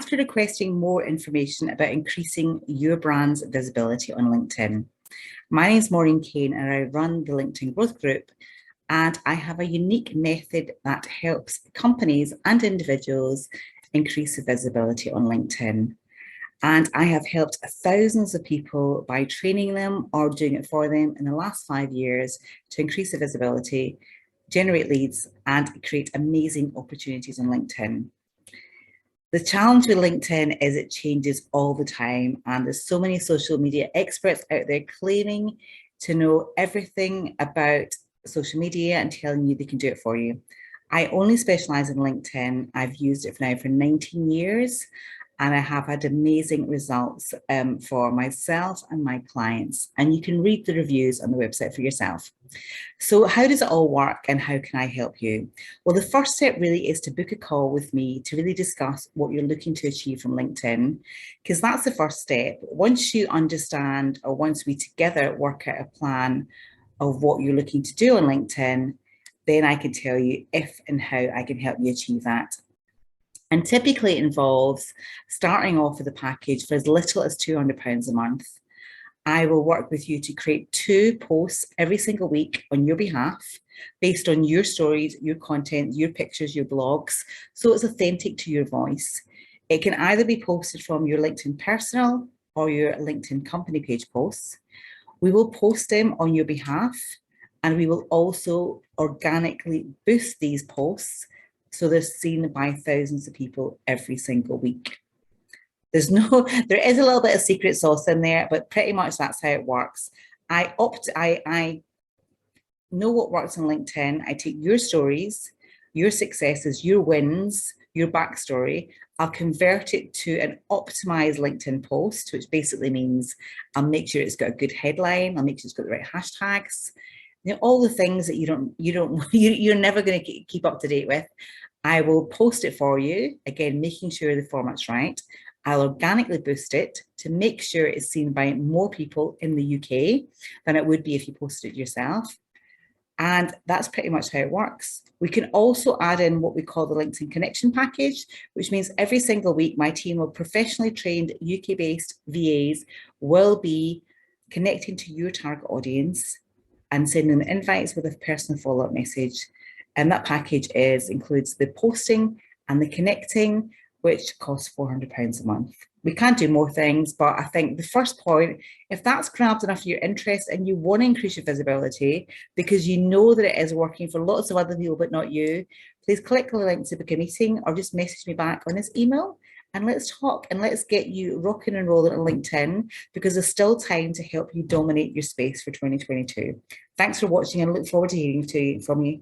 Thanks for requesting more information about increasing your brand's visibility on LinkedIn. My name is Maureen Kane and I run the LinkedIn Growth Group, and I have a unique method that helps companies and individuals increase the visibility on LinkedIn. And I have helped thousands of people by training them or doing it for them in the last 5 years to increase the visibility, generate leads, and create amazing opportunities on LinkedIn. The challenge with LinkedIn is it changes all the time, and there's so many social media experts out there claiming to know everything about social media and telling you they can do it for you. I only specialize in LinkedIn. I've used it now for 19 years, and I have had amazing results for myself and my clients. And you can read the reviews on the website for yourself. So how does it all work and how can I help you? Well, the first step really is to book a call with me to really discuss what you're looking to achieve from LinkedIn, because that's the first step. Once you understand, or once we together work out a plan of what you're looking to do on LinkedIn, then I can tell you if and how I can help you achieve that. And typically it involves starting off with a package for as little as £200 a month. I will work with you to create 2 posts every single week on your behalf, based on your stories, your content, your pictures, your blogs, so it's authentic to your voice. It can either be posted from your LinkedIn personal or your LinkedIn company page posts. We will post them on your behalf, and we will also organically boost these posts so they're seen by thousands of people every single week. There is a little bit of secret sauce in there, but pretty much that's how it works. I know what works on LinkedIn. I take your stories, your successes, your wins, your backstory. I'll convert it to an optimized LinkedIn post, which basically means I'll make sure it's got a good headline. I'll make sure it's got the right hashtags. You know, all the things that you're never going to keep up to date with. I will post it for you, again, making sure the format's right. I'll organically boost it to make sure it's seen by more people in the UK than it would be if you posted it yourself. And that's pretty much how it works. We can also add in what we call the LinkedIn Connection Package, which means every single week, my team of professionally trained UK-based VAs will be connecting to your target audience and sending them invites with a personal follow-up message. And that package includes the posting and the connecting, which costs £400 a month. We can't do more things, but I think the first point, if that's grabbed enough of your interest and you want to increase your visibility because you know that it is working for lots of other people but not you, please click the link to book a meeting or just message me back on this email and let's talk and let's get you rocking and rolling on LinkedIn, because there's still time to help you dominate your space for 2022. Thanks for watching and I look forward to hearing from you.